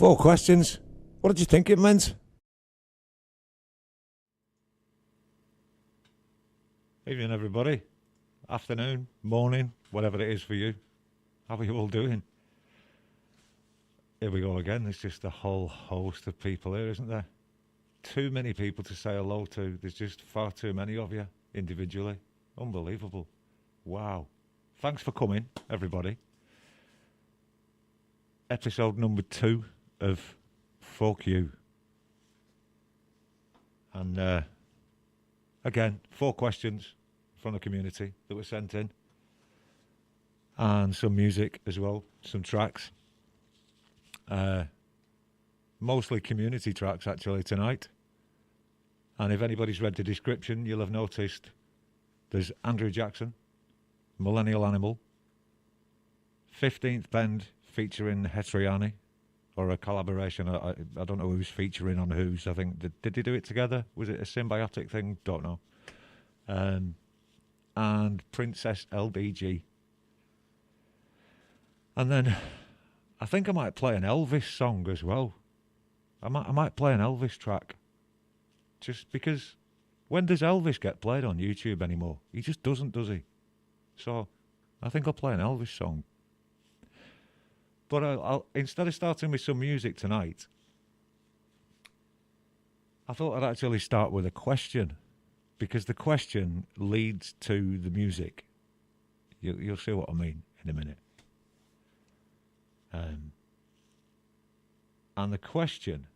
4 questions. What did you think it meant? Evening, everybody. Afternoon, morning, whatever it is for you. How are you all doing? Here we go again. There's just a whole host of people here, isn't there? Too many people to say hello to. There's just far too many of you individually. Unbelievable. Wow. Thanks for coming, everybody. Episode number 2 of Fuck You. And again, 4 questions from the community that were sent in. And some music as well, some tracks. Mostly community tracks actually tonight. And if anybody's read the description, you'll have noticed there's Andrew Jackson, Millennial Animal, 15th Bend featuring Hetriani, or a collaboration. I don't know who's featuring on whose. I think, did they do it together? Was it a symbiotic thing? Don't know. And Princess LBG. And then I think I might play an Elvis song as well. I might play an Elvis track. Just because when does Elvis get played on YouTube anymore? He just doesn't, does he? So I think I'll play an Elvis song. But I'll instead of starting with some music tonight, I thought I'd actually start with a question, because the question leads to the music. You'll see what I mean in a minute. And the question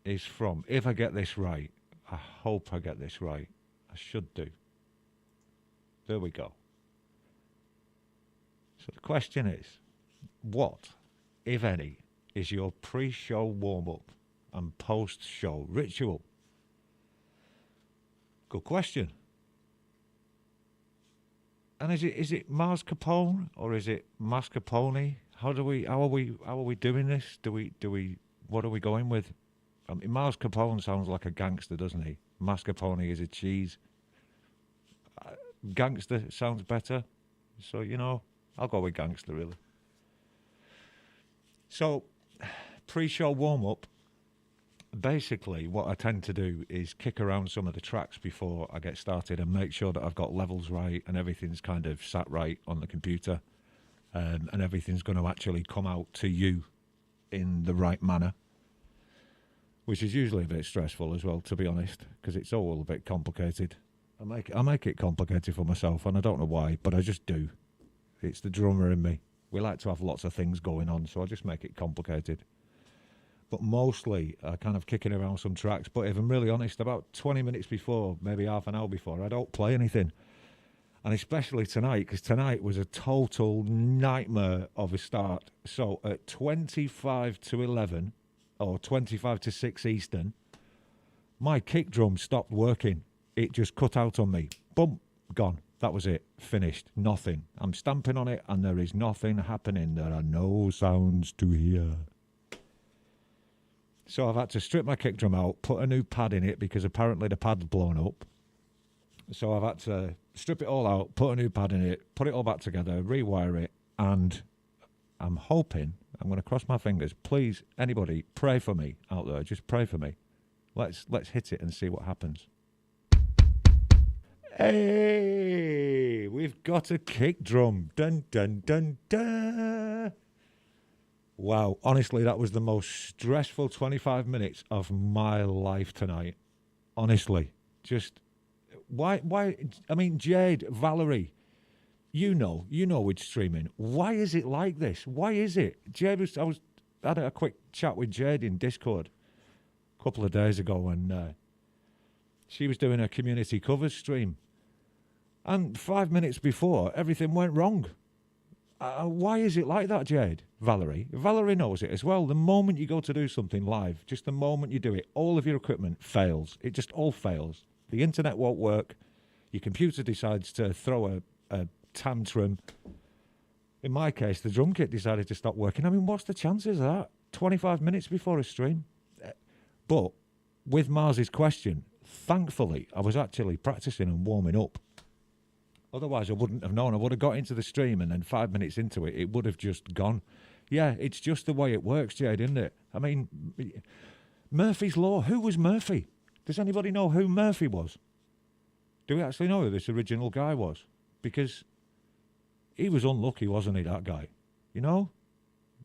is from, if I get this right, I hope I get this right. I should do. There we go. So the question is, what, if any, is your pre-show warm-up and post-show ritual? Good question. And is it mascarpone or is it mascarpone? How are we doing this? What are we going with? I mean, mascarpone sounds like a gangster, doesn't he? Mascarpone is a cheese. Gangster sounds better. So, I'll go with gangster, really. So, pre-show warm-up, basically what I tend to do is kick around some of the tracks before I get started and make sure that I've got levels right and everything's kind of sat right on the computer, and everything's going to actually come out to you in the right manner, which is usually a bit stressful as well, to be honest, because it's all a bit complicated. I make it complicated for myself, and I don't know why, but I just do. It's the drummer in me. We like to have lots of things going on, so I just make it complicated. But mostly, I kind of kicking around some tracks. But if I'm really honest, about 20 minutes before, maybe half an hour before, I don't play anything. And especially tonight, because tonight was a total nightmare of a start. So at 25 to 11, or 25 to 6 Eastern, my kick drum stopped working. It just cut out on me. Boom, gone. That was it. Finished. Nothing. I'm stamping on it and there is nothing happening. There are no sounds to hear. So I've had to strip my kick drum out, put a new pad in it because apparently the pad's blown up. So I've had to strip it all out, put a new pad in it, put it all back together, rewire it, and I'm hoping, I'm going to cross my fingers, please, anybody, pray for me out there. Just pray for me. Let's hit it and see what happens. Hey, we've got a kick drum. Dun, dun, dun, dun. Wow, honestly, that was the most stressful 25 minutes of my life tonight. Honestly, just, why, I mean, Jade, Valerie, you know with streaming, why is it like this? Why is it? I had a quick chat with Jade in Discord a couple of days ago, and she was doing a community covers stream. And 5 minutes before, everything went wrong. Why is it like that, Jade? Valerie knows it as well. The moment you go to do something live, just the moment you do it, all of your equipment fails. It just all fails. The internet won't work. Your computer decides to throw a tantrum. In my case, the drum kit decided to stop working. I mean, what's the chances of that? 25 minutes before a stream? But with Mars's question, thankfully, I was actually practicing and warming up. Otherwise, I wouldn't have known. I would have got into the stream and then 5 minutes into it, it would have just gone. Yeah, it's just the way it works, Jade, isn't it? I mean, Murphy's Law. Who was Murphy? Does anybody know who Murphy was? Do we actually know who this original guy was? Because he was unlucky, wasn't he, that guy? You know?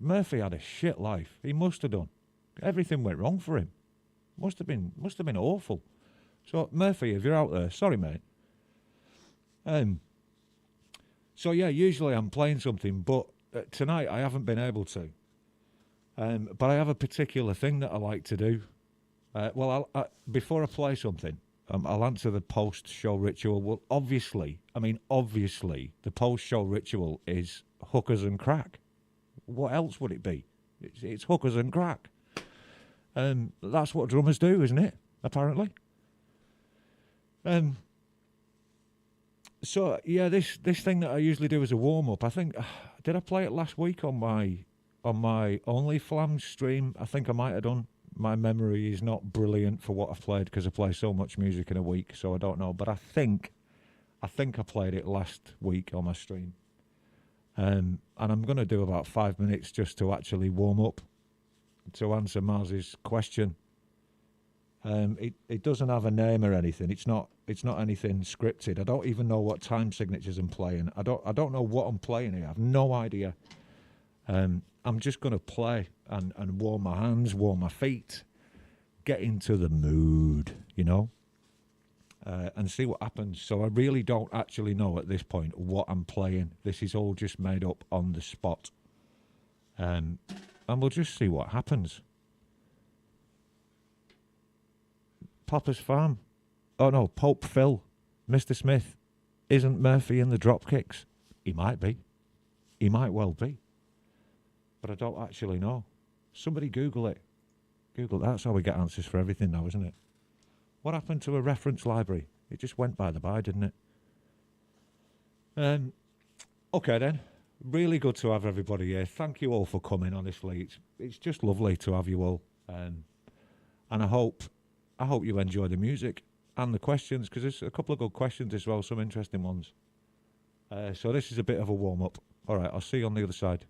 Murphy had a shit life. He must have done. Everything went wrong for him. Must have been awful. So, Murphy, if you're out there, sorry, mate. So, yeah, usually I'm playing something, but tonight I haven't been able to. But I have a particular thing that I like to do. Before I play something, I'll answer the post-show ritual. Well, obviously, the post-show ritual is hookers and crack. What else would it be? It's hookers and crack. That's what drummers do, isn't it? Apparently. So yeah, this thing that I usually do as a warm-up, I think, did I play it last week on my Only Flams stream? I think I might have done. My memory is not brilliant for what I've played because I play so much music in a week, so I don't know. But I think I played it last week on my stream. And I'm going to do about 5 minutes just to actually warm up to answer Mars's question. It doesn't have a name or anything. It's not anything scripted. I don't even know what time signatures I'm playing. I don't know what I'm playing here. I have no idea. I'm just going to play and warm my hands, warm my feet, get into the mood, you know, and see what happens. So I really don't actually know at this point what I'm playing. This is all just made up on the spot. And we'll just see what happens. Papa's Farm. Oh no, Pope Phil. Mr. Smith. Isn't Murphy in the Dropkicks? He might be. He might well be. But I don't actually know. Somebody Google it. Google. That's how we get answers for everything now, isn't it? What happened to a reference library? It just went by the by, didn't it? Okay then. Really good to have everybody here. Thank you all for coming, honestly. It's just lovely to have you all. And I hope you enjoy the music and the questions, because there's a couple of good questions as well, some interesting ones. So this is a bit of a warm-up. All right, I'll see you on the other side.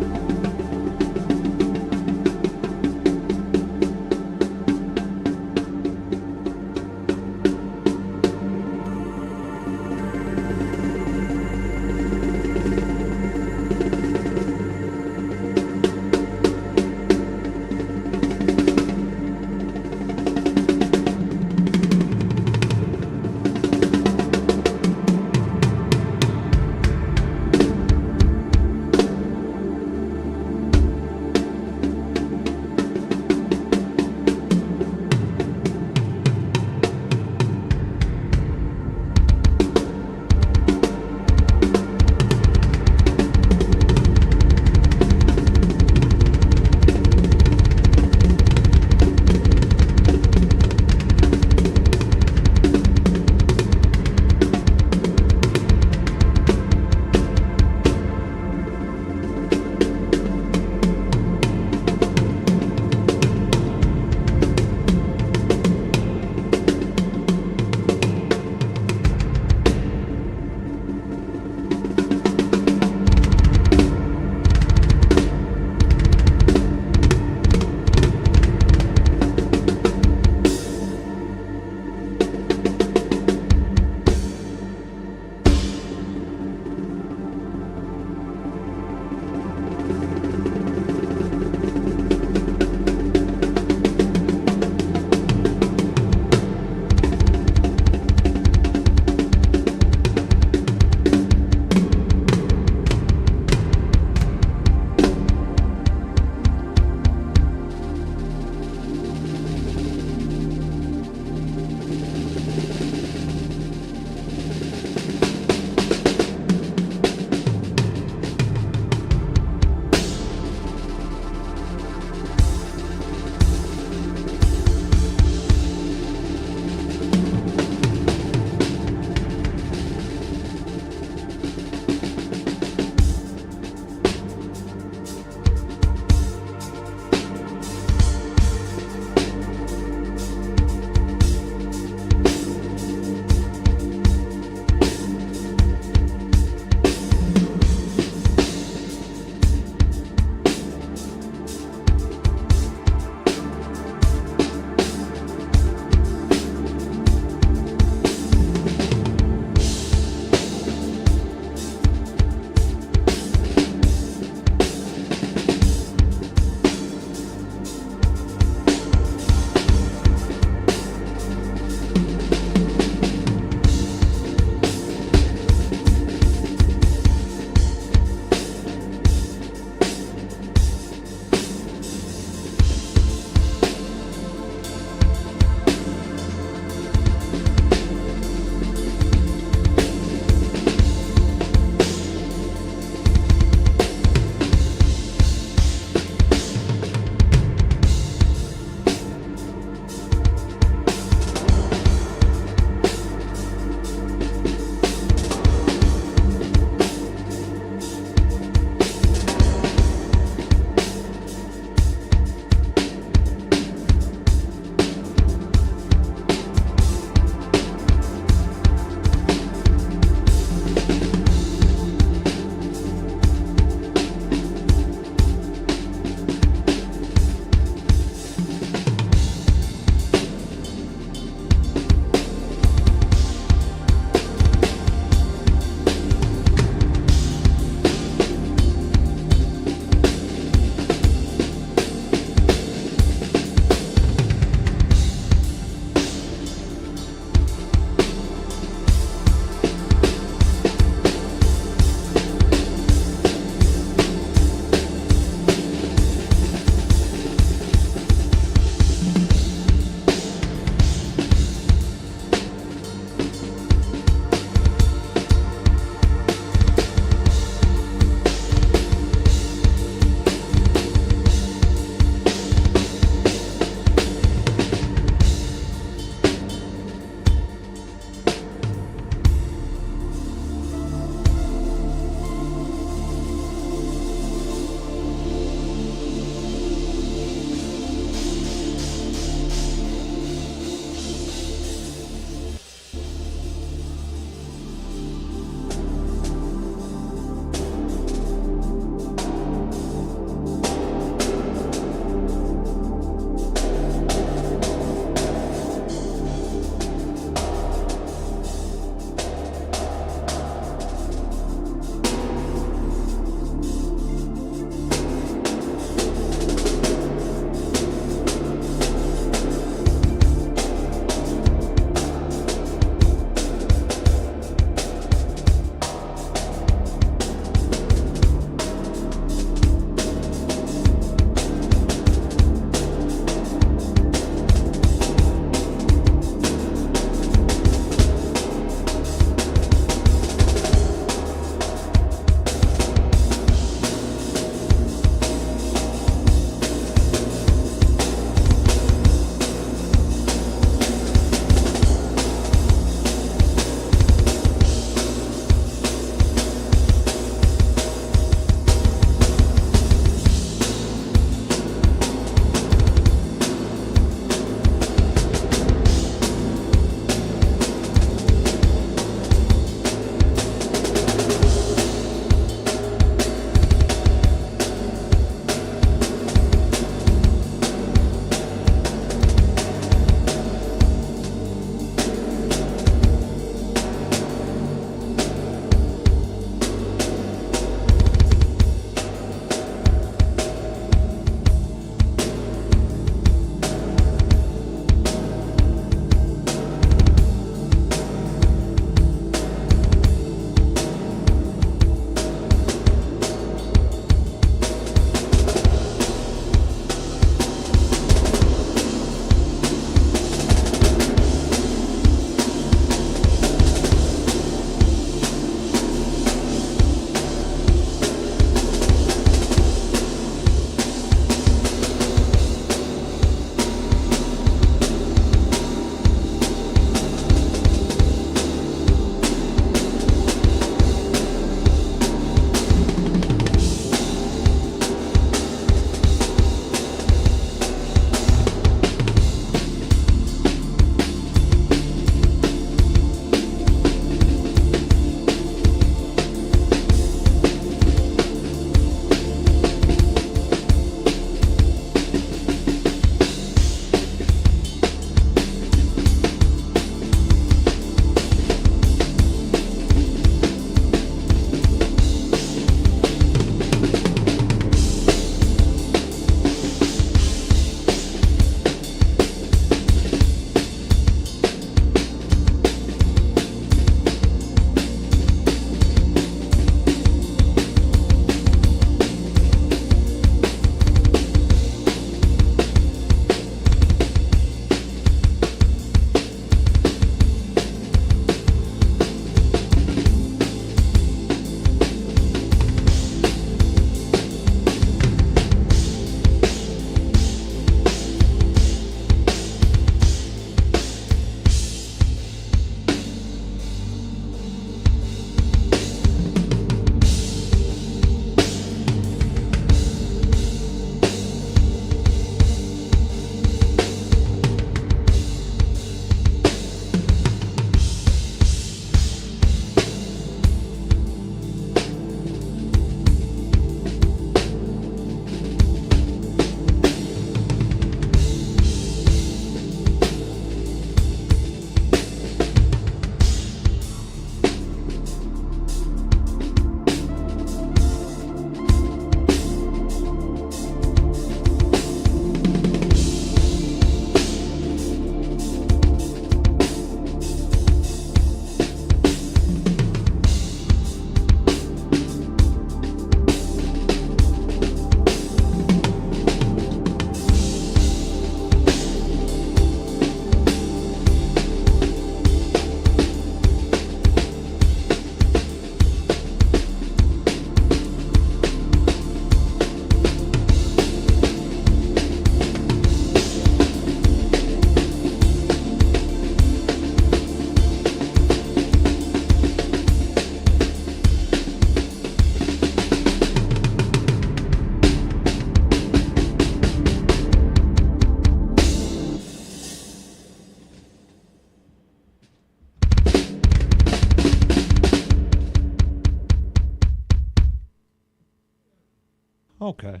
Okay.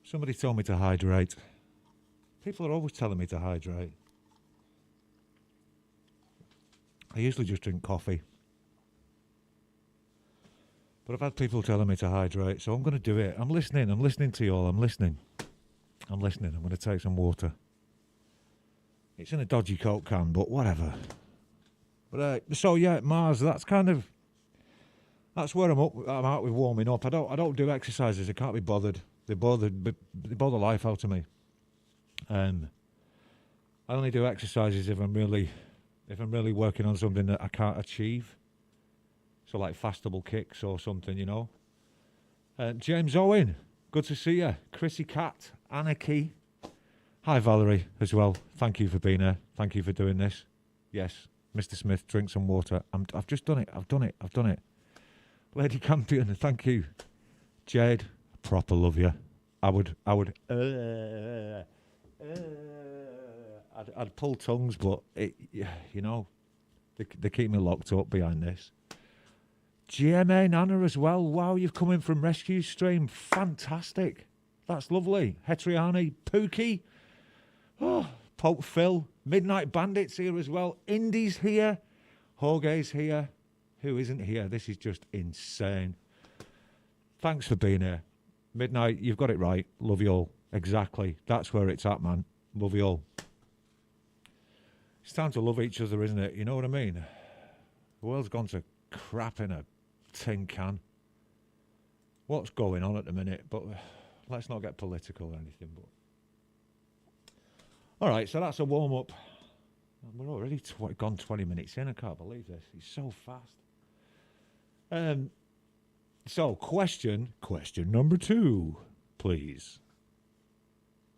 Somebody told me to hydrate. People are always telling me to hydrate. I usually just drink coffee. But I've had people telling me to hydrate, so I'm going to do it. I'm listening to you all, I'm listening. I'm going to take some water. It's in a dodgy Coke can, but whatever. But so yeah, Mars, that's where I'm at with warming up. I don't do exercises, I can't be bothered. They bother the life out of me. I only do exercises if I'm really working on something that I can't achieve. So like fastable kicks or something, you know. James Owen, good to see you. Chrissy Cat, Anarchy. Hi Valerie as well. Thank you for being here. Thank you for doing this. Yes, Mr. Smith, drink some water. I've just done it. I've done it. Lady Campion, thank you. Jade, proper love you. I'd pull tongues, but you know, they keep me locked up behind this. GMA Nana as well. Wow, you've come in from Rescue Stream. Fantastic. That's lovely. Hetriani, Pookie. Oh, Pope Phil. Midnight Bandits here as well. Indy's here. Jorge's here. Who isn't here? This is just insane. Thanks for being here. Midnight, you've got it right. Love you all. Exactly. That's where it's at, man. Love you all. It's time to love each other, isn't it? You know what I mean? The world's gone to crap in a tin can. What's going on at the minute? But let's not get political or anything. But all right, so that's a warm-up. We're already gone 20 minutes in. I can't believe this. It's so fast. So question number 2, please.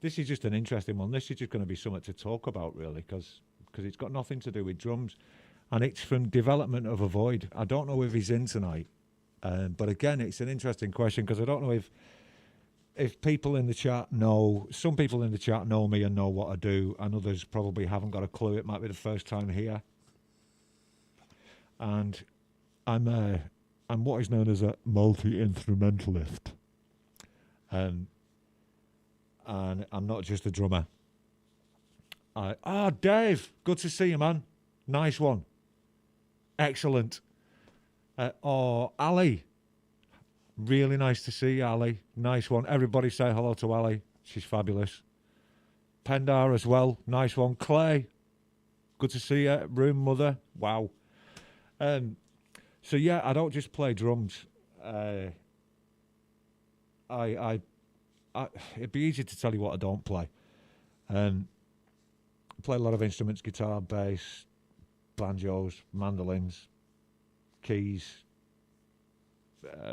This is just an interesting one. This is just going to be something to talk about, really, because it's got nothing to do with drums. And it's from Development of a Void. I don't know if he's in tonight. But again, it's an interesting question because I don't know if people in the chat know. Some people in the chat know me and know what I do, and others probably haven't got a clue. It might be the first time here. And I'm what is known as a multi-instrumentalist. And I'm not just a drummer. Dave, good to see you, man. Nice one. Excellent. Ali. Really nice to see you, Ali. Nice one. Everybody say hello to Ali. She's fabulous. Pendar as well. Nice one. Clay. Good to see you. Room Mother. Wow. So yeah, I don't just play drums. It'd be easy to tell you what I don't play. I play a lot of instruments: guitar, bass, banjos, mandolins, keys,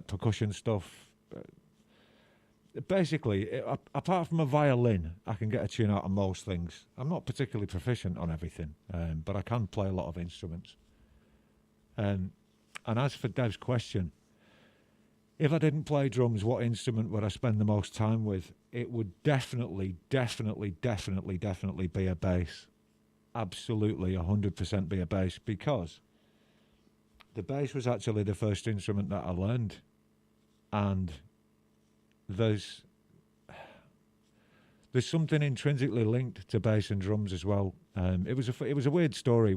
percussion stuff. Basically, apart from a violin, I can get a tune out of most things. I'm not particularly proficient on everything, but I can play a lot of instruments. And as for Dev's question, if I didn't play drums, what instrument would I spend the most time with? It would definitely be a bass. Absolutely, 100% be a bass, because the bass was actually the first instrument that I learned. And there's something intrinsically linked to bass and drums as well. It was a weird story.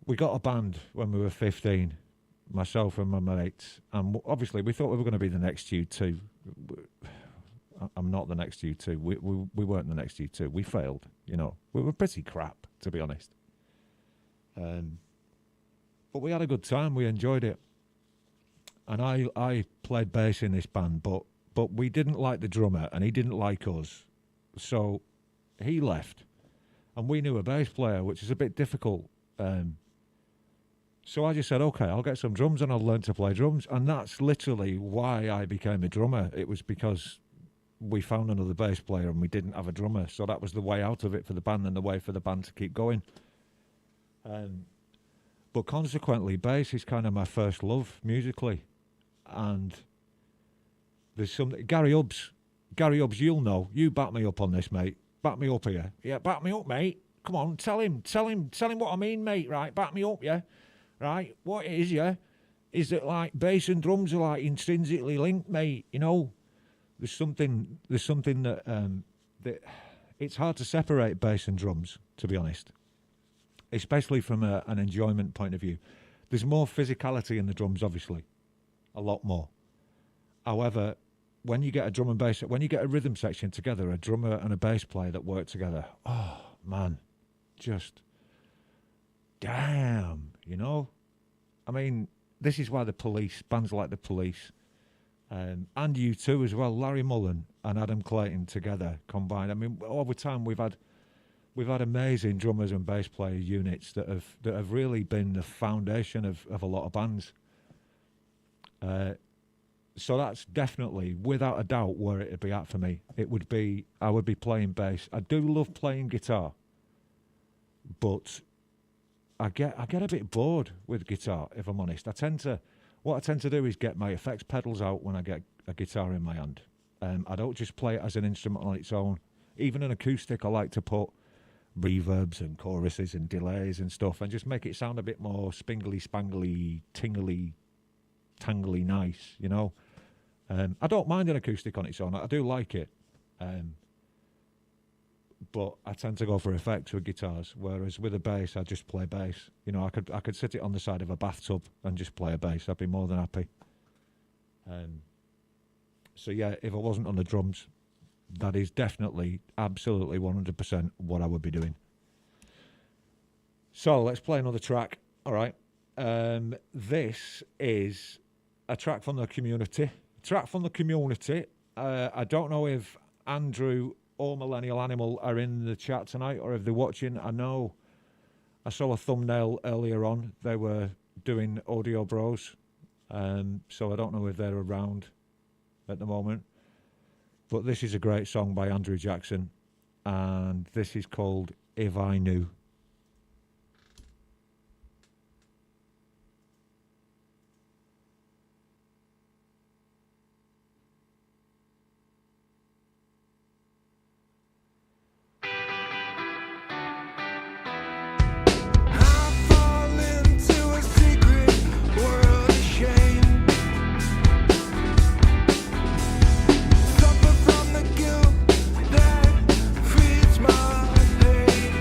We got a band when we were 15, myself and my mates, and obviously we thought we were going to be the next U2. I'm not the next U2. We weren't the next U2. We failed, you know. We were pretty crap, to be honest. But we had a good time. We enjoyed it. And I played bass in this band, but we didn't like the drummer, and he didn't like us. So he left, and we knew a bass player, which is a bit difficult. So I just said, okay, I'll get some drums and I'll learn to play drums. And that's literally why I became a drummer. It was because we found another bass player and we didn't have a drummer. So that was the way out of it for the band and the way for the band to keep going. But consequently, bass is kind of my first love musically. And there's something... Gary Ubbs, you'll know. You back me up on this, mate. Back me up here. Yeah, back me up, mate. Come on, tell him what I mean, mate. Right, back me up, yeah. Right, what it is, yeah? is that like bass and drums are like intrinsically linked, mate. You know, there's something that it's hard to separate bass and drums, to be honest, especially from an enjoyment point of view. There's more physicality in the drums, obviously, a lot more. However, when you get a drum and bass, when you get a rhythm section together, a drummer and a bass player that work together, oh man, just damn, you know. I mean, this is why the Police, bands like the Police, and U2 as well, Larry Mullen and Adam Clayton together combined. I mean, over time we've had amazing drummers and bass player units that have really been the foundation of a lot of bands. So that's definitely, without a doubt, where it'd be at for me. I would be playing bass. I do love playing guitar, but I get a bit bored with guitar, if I'm honest. What I tend to do is get my effects pedals out when I get a guitar in my hand. I don't just play it as an instrument on its own. Even an acoustic, I like to put reverbs and choruses and delays and stuff and just make it sound a bit more spingly, spangly, tingly, tangly nice, you know. I don't mind an acoustic on its own. I do like it. But I tend to go for effects with guitars, whereas with a bass, I just play bass. You know, I could sit it on the side of a bathtub and just play a bass. I'd be more than happy. So yeah, if I wasn't on the drums, that is definitely, absolutely 100% what I would be doing. So let's play another track. All right. This is a track from the community. I don't know if Andrew or Millennial Animal are in the chat tonight or if they're watching. I saw a thumbnail earlier on. They were doing Audio Bros. So I don't know if they're around at the moment. But this is a great song by Andrew Jackson. And this is called If I Knew. From the guilt that feeds my pain.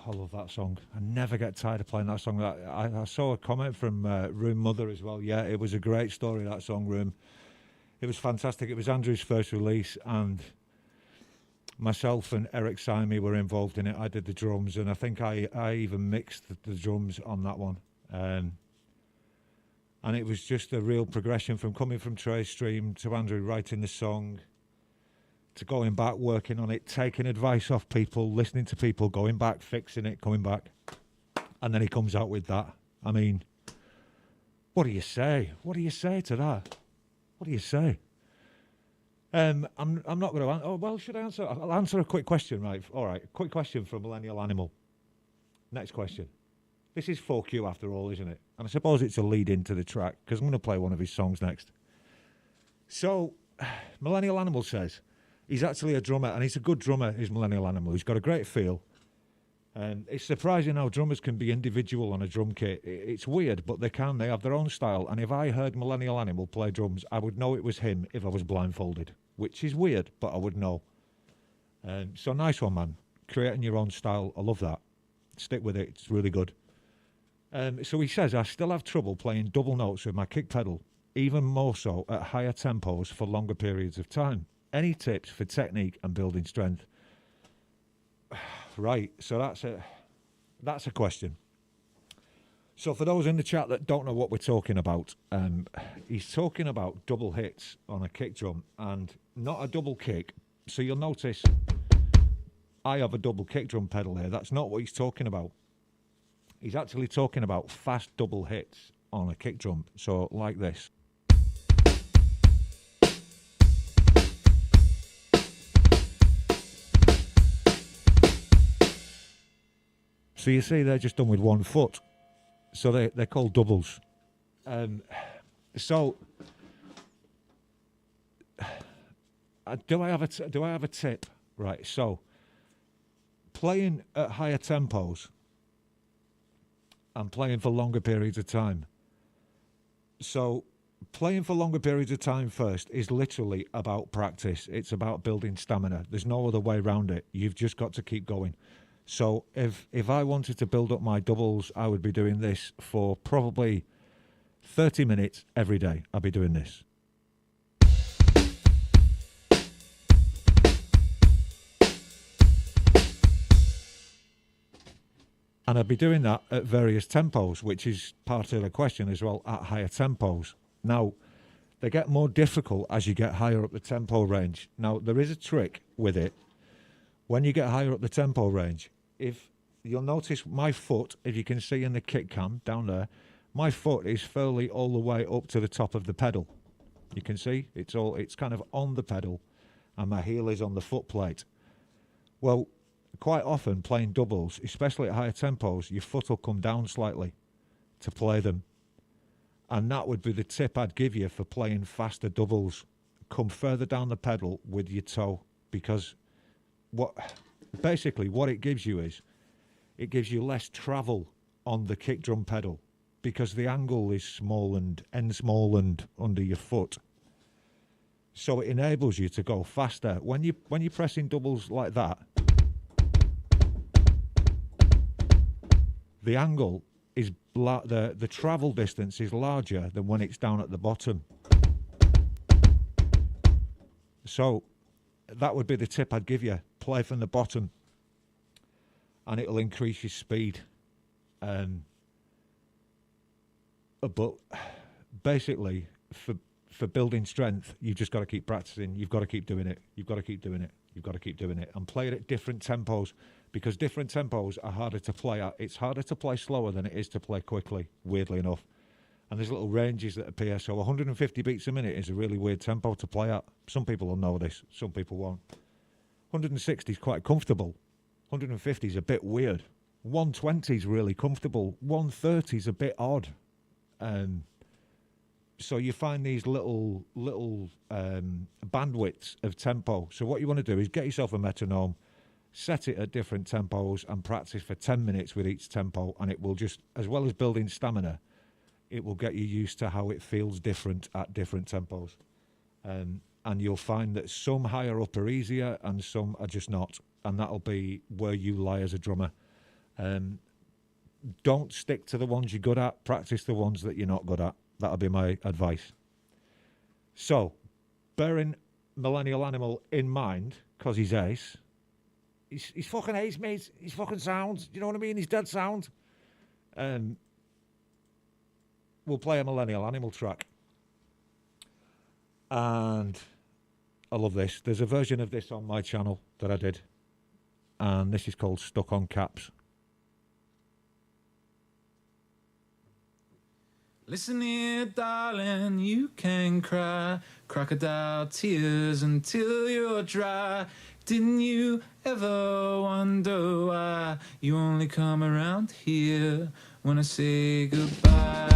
I love that song. I never get tired of playing that song. I saw a comment from Room Mother as well. Yeah, it was a great story, that song, Room. It was fantastic. It was Andrew's first release, and myself and Eric Simey were involved in it. I did the drums, and I think I even mixed the drums on that one. And it was just a real progression from coming from Trey Stream to Andrew writing the song, to going back, working on it, taking advice off people, listening to people, going back, fixing it, coming back. And then he comes out with that. I mean, what do you say? What do you say to that? What do you say? I'm not going to... Oh, well, should I answer? I'll answer a quick question, right? All right, quick question from Millennial Animal. Next question. This is 4Q after all, isn't it? And I suppose it's a lead into the track, because I'm going to play one of his songs next. So, Millennial Animal says he's actually a drummer, and he's a good drummer, is Millennial Animal. He's got a great feel. And it's surprising how drummers can be individual on a drum kit. It's weird, but they can. They have their own style. And if I heard Millennial Animal play drums, I would know it was him if I was blindfolded, which is weird, but I would know. So nice one, man. Creating your own style. I love that. Stick with it. It's really good. So he says, I still have trouble playing double notes with my kick pedal, even more so at higher tempos for longer periods of time. Any tips for technique and building strength? Right, so that's a question. So for those in the chat that don't know what we're talking about, he's talking about double hits on a kick drum, and not a double kick. So you'll notice I have a double kick drum pedal here. That's not what he's talking about. He's actually talking about fast double hits on a kick drum. So like this. So you see they're just done with one foot. So they're called doubles. So do I have a tip? Right, so playing at higher tempos and playing for longer periods of time. So playing for longer periods of time first is literally about practice. It's about building stamina. There's no other way around it. You've just got to keep going. So if I wanted to build up my doubles, I would be doing this for probably 30 minutes every day. I'll be doing this. And I'd be doing that at various tempos, which is part of the question as well, at higher tempos. Now, they get more difficult as you get higher up the tempo range. Now, there is a trick with it. When you get higher up the tempo range, if you'll notice my foot, if you can see in the kick cam down there, my foot is fairly all the way up to the top of the pedal. You can see it's kind of on the pedal, and my heel is on the foot plate. Well, quite often playing doubles, especially at higher tempos, your foot will come down slightly to play them. And that would be the tip I'd give you for playing faster doubles. Come further down the pedal with your toe, because what it gives you is, it gives you less travel on the kick drum pedal, because the angle is small and under your foot. So it enables you to go faster. When you're pressing doubles like that, the angle is the travel distance is larger than when it's down at the bottom. So that would be the tip I'd give you. Play from the bottom, and it'll increase your speed. But basically, for building strength, you've just got to keep practicing. You've got to keep doing it. You've got to keep doing it. You've got to keep doing it. And play it at different tempos, because different tempos are harder to play at. It's harder to play slower than it is to play quickly, weirdly enough. And there's little ranges that appear. So 150 beats a minute is a really weird tempo to play at. Some people will know this, some people won't. 160 is quite comfortable. 150 is a bit weird. 120 is really comfortable. 130 is a bit odd. So you find these little bandwidths of tempo. So what you want to do is get yourself a metronome, set it at different tempos, and practice for 10 minutes with each tempo, and it will just, as well as building stamina, it will get you used to how it feels different at different tempos. And you'll find that some higher up are easier and some are just not. And that'll be where you lie as a drummer. Don't stick to the ones you're good at. Practice the ones that you're not good at. That'll be my advice. So, bearing Millennial Animal in mind, because he's ace, he's fucking ace, mate. He's fucking sound. You know what I mean? He's dead sound. We'll play a Millennial Animal track. And I love this. There's a version of this on my channel that I did. And this is called Stuck on Caps. Listen here, darling, you can cry crocodile tears until you're dry. Didn't you ever wonder why you only come around here when I say goodbye?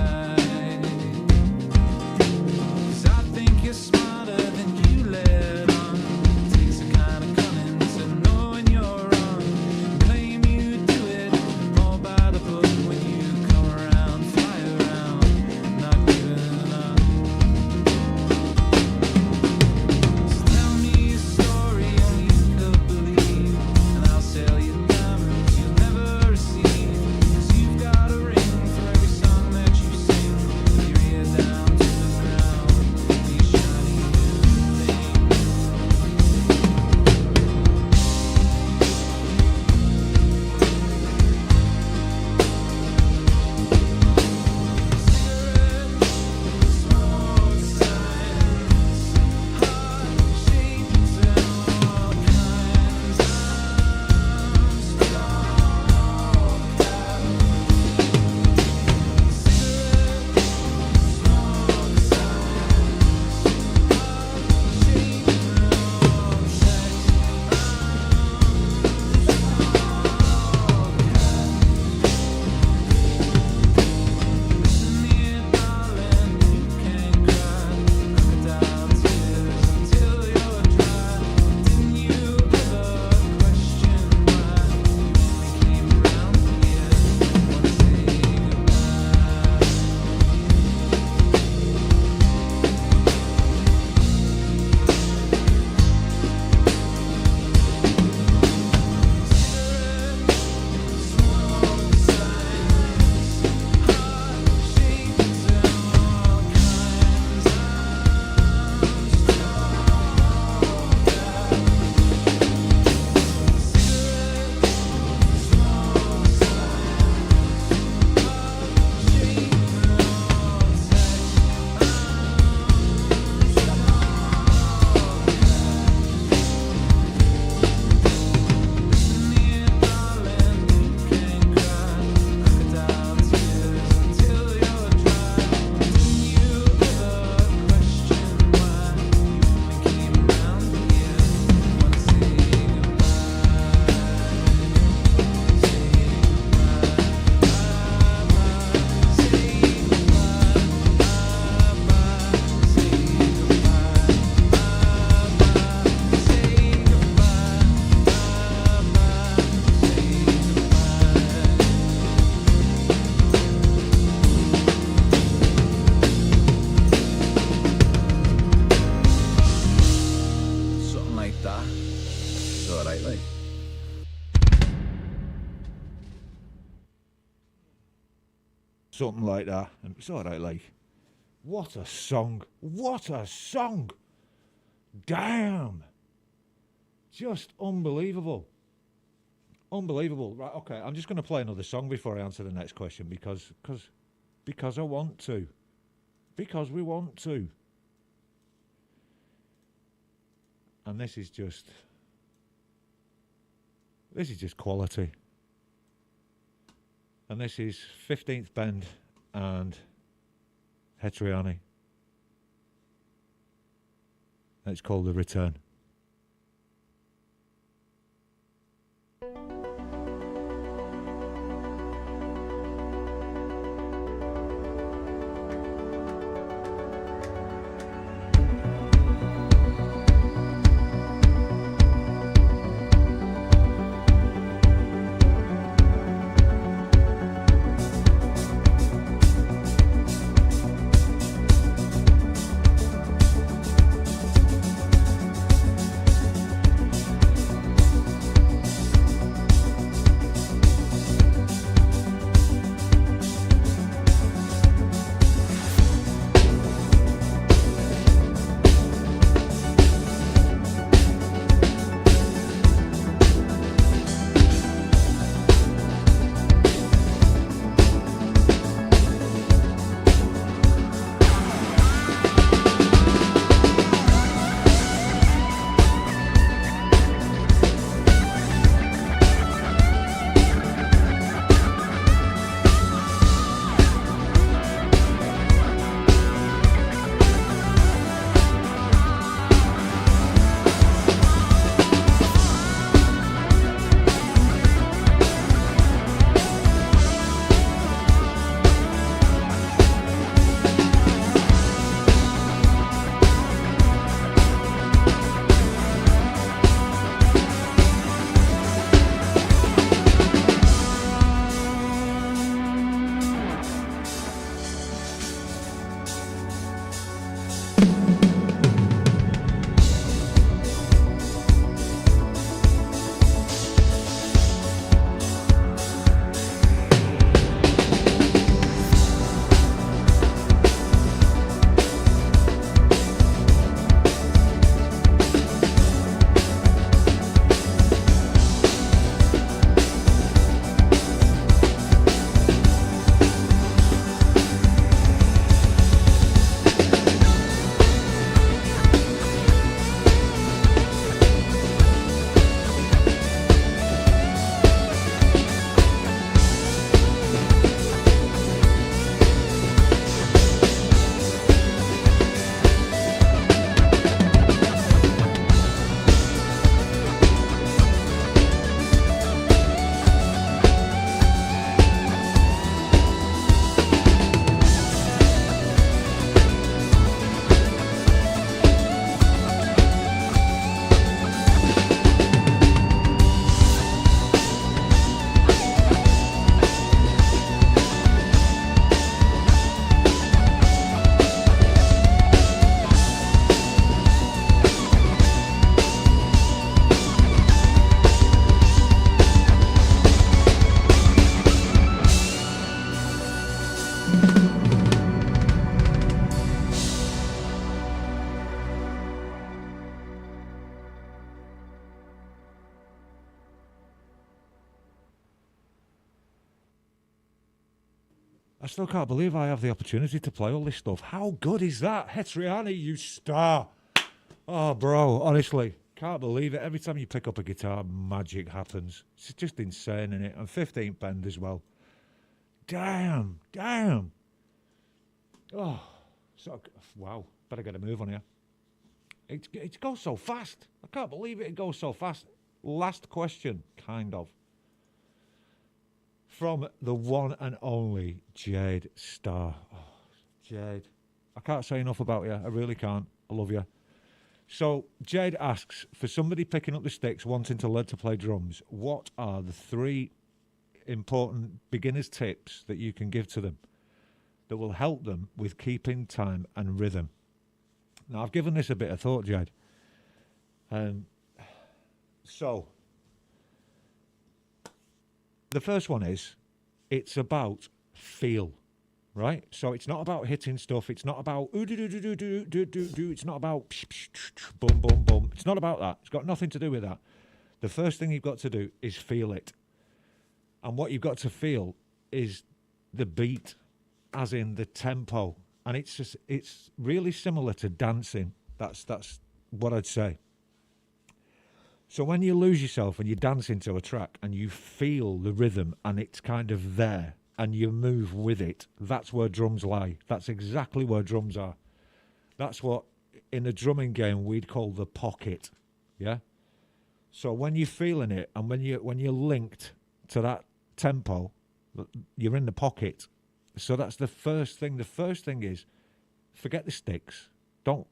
'Cause I think you're smarter than you let on. It takes a kind of cunning to know when you're wrong. Claim you do it all by the book when you come around, fly around, not giving up. So tell me a story only you could believe, and I'll sell you diamonds you'll never receive. 'Cause you've got a ring for every song that you sing, with your ear down to the ground, these shiny new things. Cigarettes, smoke signs, heart shapes and all kinds. I'm stuck on cigarettes, smoke signs, heart shapes and all Listen here, darling, you can cry crocodile tears until you're dry. Didn't you ever question why you only came around here when I say goodbye? Cigarettes, smoke signs, heart shapes and all kinds. I'm stuck. Cigarettes, smoke signs, heart shapes and all Listen here, darling, you can cry crocodile tears until you're dry. Didn't you ever question why you only came around here when I say goodbye? Something like that. It's alright, like. Something like that. And it's all right, like, what a song. What a song. Damn. Just unbelievable. Unbelievable. Right, okay, I'm just going to play another song before I answer the next question because I want to. Because we want to. And this is just quality. And this is 15th Bend and Hetriani. It's called The Return. I still can't believe I have the opportunity to play all this stuff. How good is that? Hetriani, you star. Oh, bro, honestly, can't believe it. Every time you pick up a guitar, magic happens. It's just insane, isn't it? And 15th bend as well. Damn. Oh, so, wow. Better get a move on here. It goes so fast. I can't believe it goes so fast. Last question, kind of. From the one and only Jade Star. Oh, Jade. I can't say enough about you. I really can't. I love you. So, Jade asks, for somebody picking up the sticks wanting to learn to play drums, what are the 3 important beginner's tips that you can give to them that will help them with keeping time and rhythm? Now, I've given this a bit of thought, Jade. So, the first one is, it's about feel, right? So it's not about hitting stuff. It's not about ooh-do-do-do-do-do-do-do. It's not about boom, boom, boom. It's not about that. It's got nothing to do with that. The first thing you've got to do is feel it. And what you've got to feel is the beat, as in the tempo. And it's really similar to dancing. That's what I'd say. So when you lose yourself and you dance into a track and you feel the rhythm and it's kind of there and you move with it, that's where drums lie. That's exactly where drums are. That's what in the drumming game we'd call the pocket. Yeah. So when you're feeling it and when you're linked to that tempo, you're in the pocket. So that's the first thing. The first thing is forget the sticks. Don't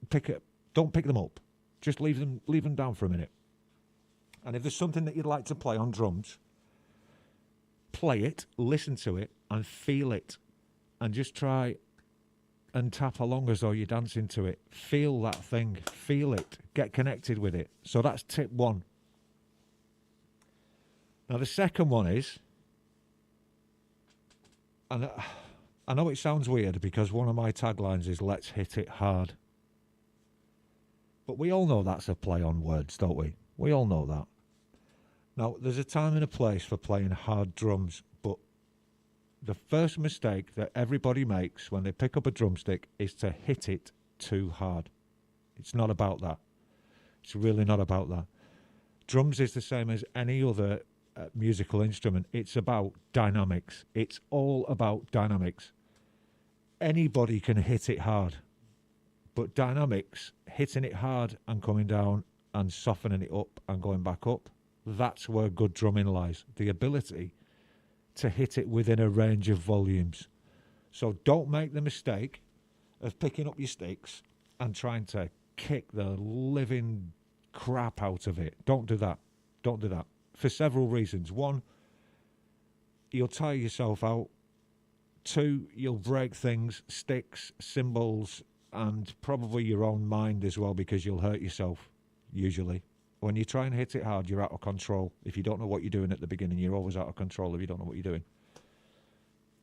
pick them up. Just leave them down for a minute. And if there's something that you'd like to play on drums, play it, listen to it, and feel it. And just try and tap along as though you're dancing to it. Feel that thing. Feel it. Get connected with it. So that's tip 1. Now the second one is, and I know it sounds weird because one of my taglines is let's hit it hard. But we all know that's a play on words, don't we? We all know that. Now, there's a time and a place for playing hard drums, but the first mistake that everybody makes when they pick up a drumstick is to hit it too hard. It's not about that. It's really not about that. Drums is the same as any other musical instrument. It's about dynamics. It's all about dynamics. Anybody can hit it hard. But dynamics, hitting it hard and coming down and softening it up and going back up, that's where good drumming lies. The ability to hit it within a range of volumes. So don't make the mistake of picking up your sticks and trying to kick the living crap out of it. Don't do that. Don't do that. For several reasons. 1, you'll tire yourself out. 2, you'll break things, sticks, cymbals, and probably your own mind as well, because you'll hurt yourself, usually. When you try and hit it hard, you're out of control. If you don't know what you're doing at the beginning, you're always out of control if you don't know what you're doing.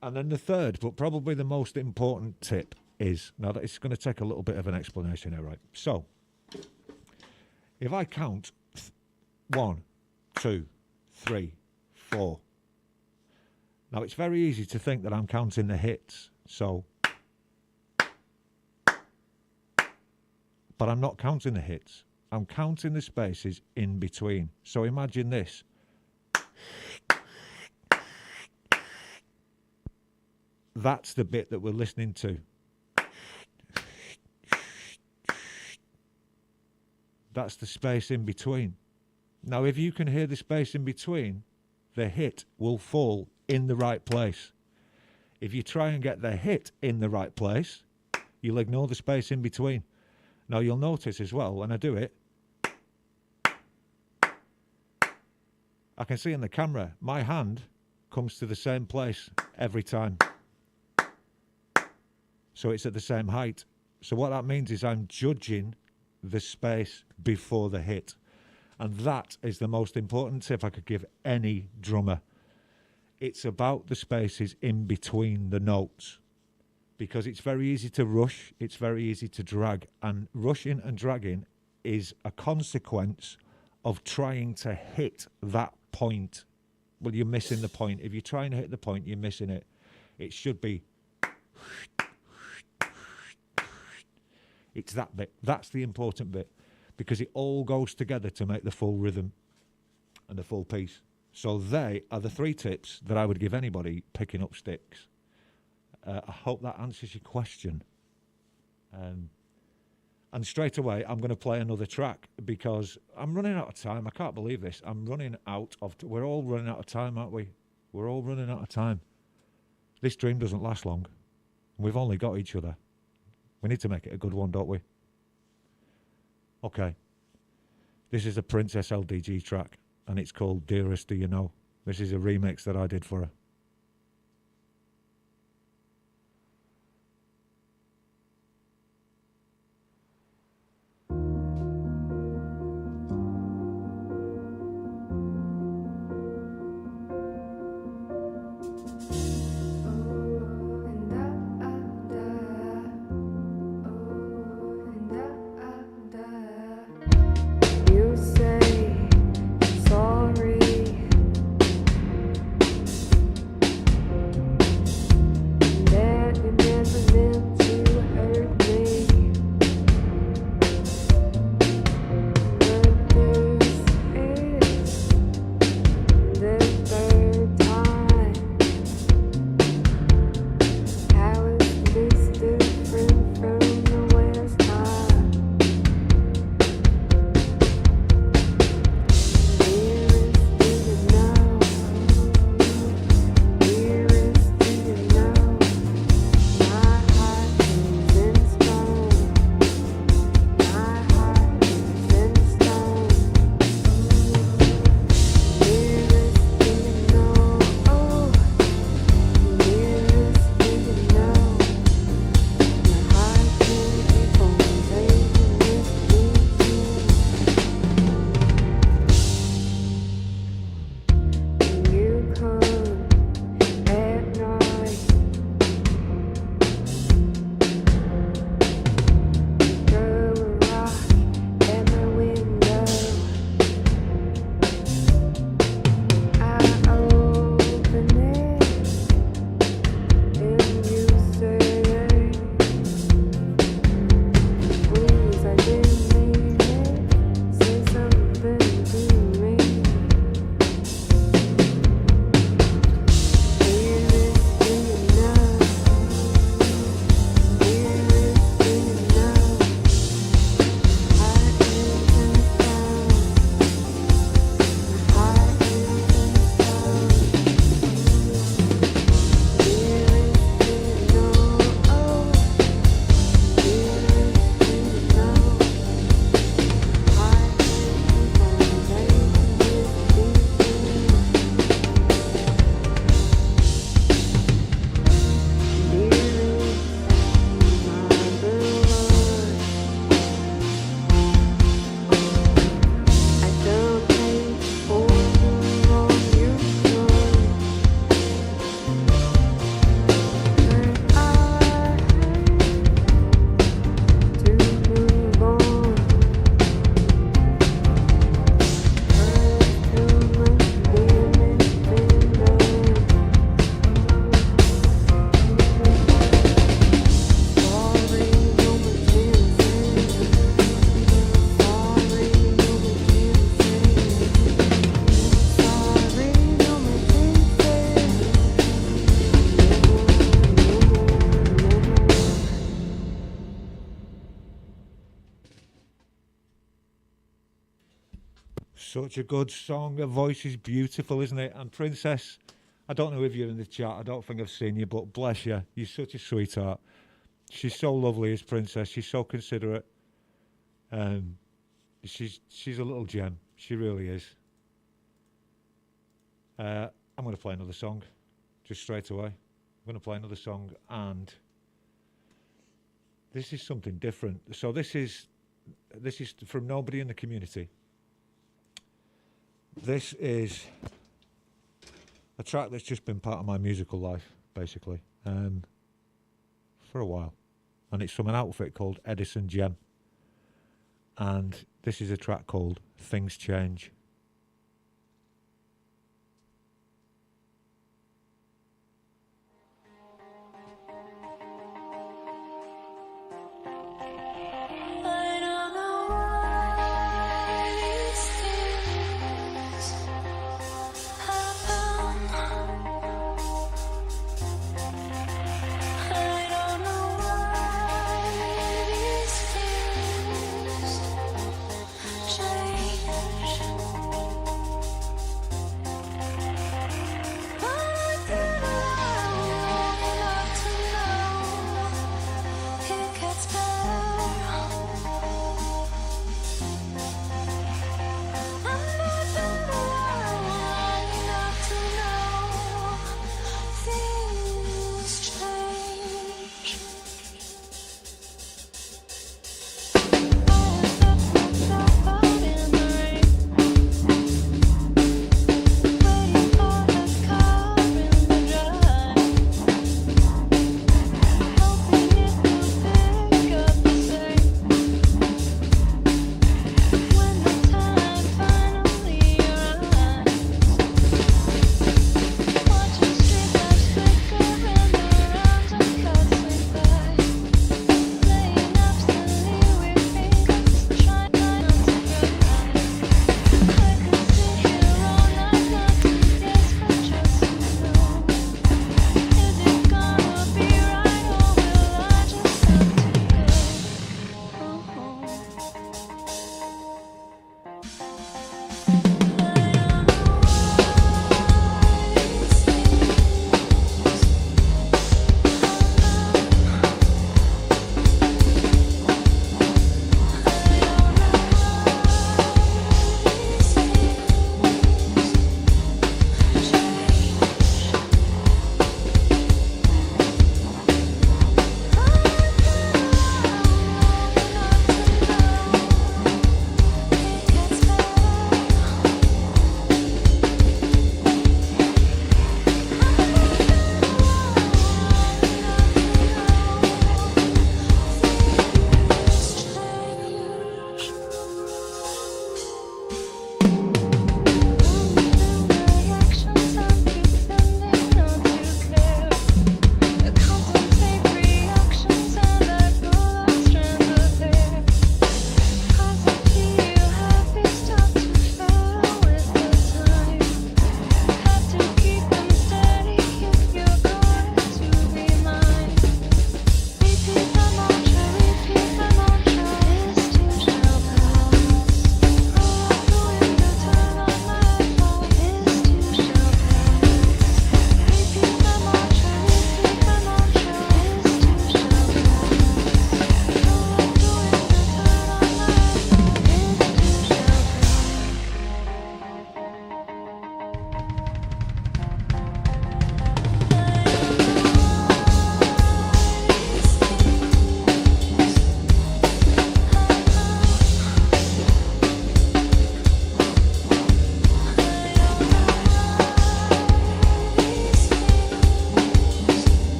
And then the third, but probably the most important tip is, now that it's going to take a little bit of an explanation here, right? So, if I count 1, 2, 3, 4. Now, it's very easy to think that I'm counting the hits, so... But I'm not counting the hits. I'm counting the spaces in between. So imagine this. That's the bit that we're listening to. That's the space in between. Now, if you can hear the space in between, the hit will fall in the right place. If you try and get the hit in the right place, you'll ignore the space in between. Now, you'll notice as well, when I do it, I can see in the camera, my hand comes to the same place every time. So it's at the same height. So what that means is I'm judging the space before the hit. And that is the most important tip I could give any drummer. It's about the spaces in between the notes. Because it's very easy to rush, it's very easy to drag. And rushing and dragging is a consequence of trying to hit that point. Well, you're missing the point. If you try and hit the point, you're missing it. It should be. It's that bit. That's the important bit, because it all goes together to make the full rhythm and the full piece. So they are the 3 tips that I would give anybody picking up sticks. I hope that answers your question. And straight away, I'm going to play another track because I'm running out of time. I can't believe this. I'm running out of... We're all running out of time, aren't we? We're all running out of time. This dream doesn't last long. We've only got each other. We need to make it a good one, don't we? Okay. This is a Princess LDG track, and it's called Dearest Do You Know. This is a remix that I did for her. You say sorry. Such a good song. Her voice is beautiful, isn't it? And Princess, I don't know if you're in the chat. I don't think I've seen you, but bless you. You're such a sweetheart. She's so lovely as Princess. She's so considerate. She's a little gem. She really is. I'm going to play another song, just straight away. I'm going to play another song, and this is something different. So this is from nobody in the community. This is a track that's just been part of my musical life, basically, for a while. And it's from an outfit called Edison Gem. And this is a track called Things Change.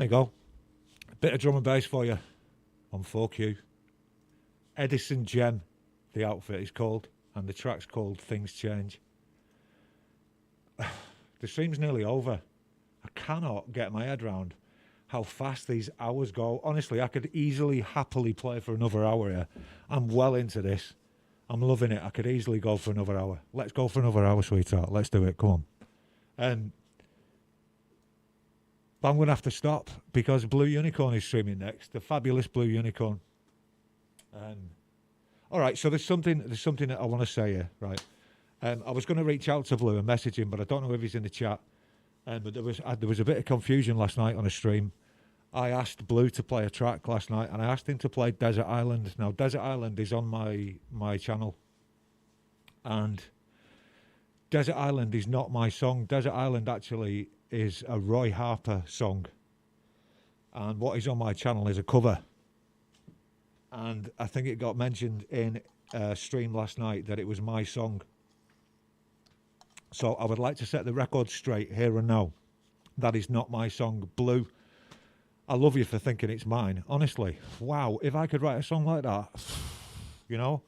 There you go. Bit of drum and bass for you on 4Q. Edison Gem, the outfit is called, and the track's called Things Change. The stream's nearly over. I cannot get my head round how fast these hours go. Honestly, I could easily, happily play for another hour here. I'm well into this. I'm loving it. I could easily go for another hour. Let's go for another hour, sweetheart. Let's do it. Come on. But I'm going to have to stop because Blue Unicorn is streaming next. The fabulous Blue Unicorn. All right, so there's something that I want to say here, right? I was going to reach out to Blue and message him, but I don't know if he's in the chat. But there was a bit of confusion last night on a stream. I asked Blue to play a track last night, and I asked him to play Desert Island. Now, Desert Island is on my channel, and Desert Island is not my song. Desert Island actually is a Roy Harper song, and what is on my channel is a cover. And I think it got mentioned in a stream last night that it was my song. So I would like to set the record straight here and now. That is not my song. Blue, I love you for thinking it's mine. Honestly, wow, if I could write a song like that, you know,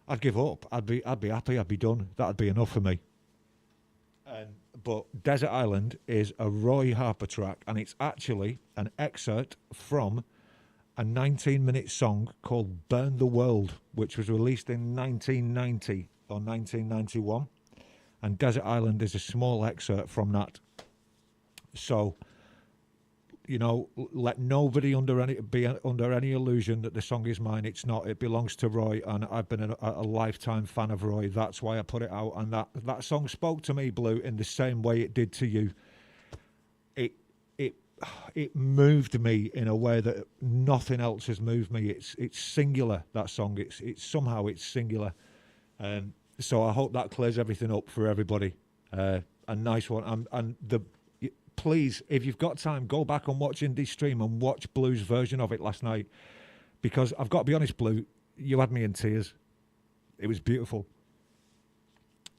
I'd give up. I'd be happy. I'd be done. That'd be enough for me. But Desert Island is a Roy Harper track, and it's actually an excerpt from a 19-minute song called Burn the World, which was released in 1990 or 1991. And Desert Island is a small excerpt from that. So, you know, let nobody be under any illusion that the song is mine. It's not. It belongs to Roy, and I've been a lifetime fan of Roy. That's why I put it out. And that song spoke to me, Blue, in the same way it did to you. It moved me in a way that nothing else has moved me. It's singular, that song. It's somehow singular. So I hope that clears everything up for everybody. A nice one. Please, if you've got time, go back and watch Indie Stream and watch Blue's version of it last night. Because I've got to be honest, Blue, you had me in tears. It was beautiful.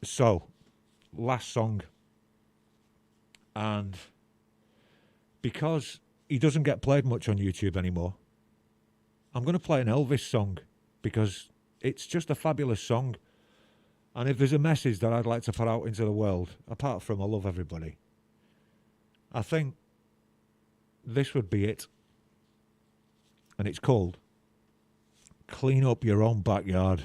So, last song. And because he doesn't get played much on YouTube anymore, I'm going to play an Elvis song because it's just a fabulous song. And if there's a message that I'd like to put out into the world, apart from I love everybody, I think this would be it. And it's called Clean Up Your Own Backyard.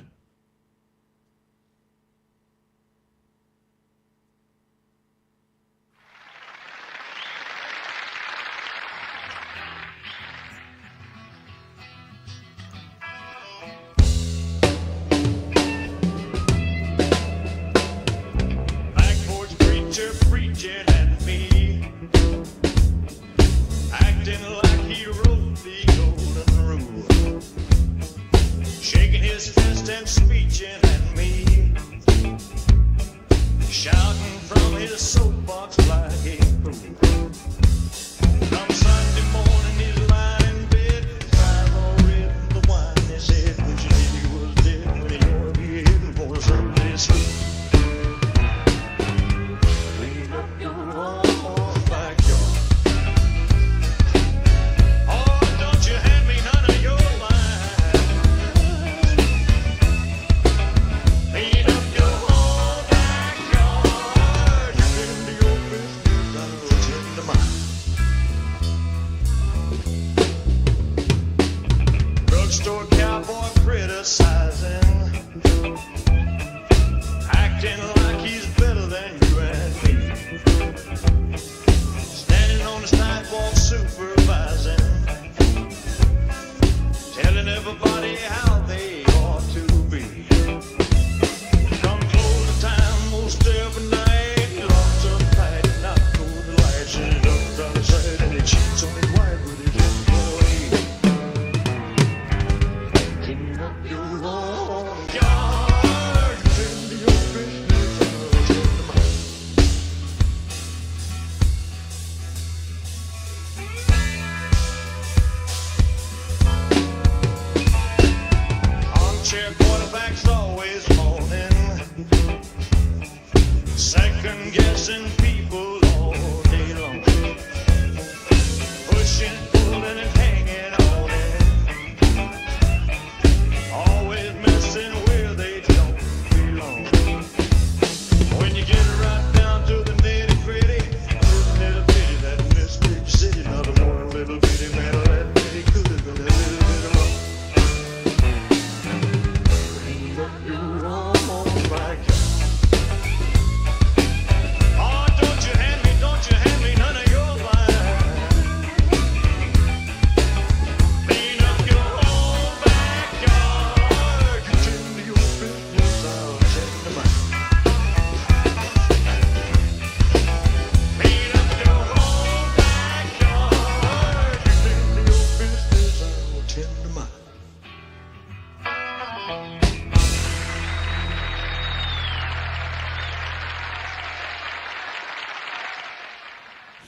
Preaching at me, acting like he wrote the golden rule, shaking his fist and screeching at me, shouting from his soapbox like a fool. Come Sunday morning, he's lying in bed, crying already the wine in his head, wishing he was dead when he ought to be heading for a Sunday's food. Clean up your own backyard.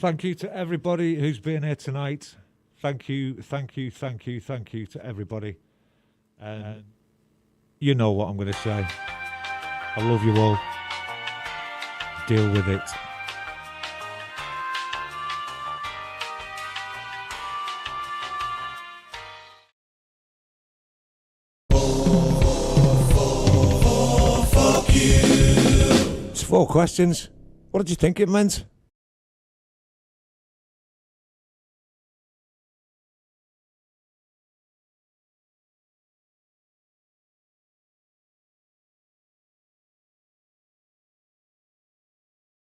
Thank you to everybody who's been here tonight. Thank you to everybody. And you know what I'm going to say. I love you all. Deal with it. It's 4 questions. What did you think it meant?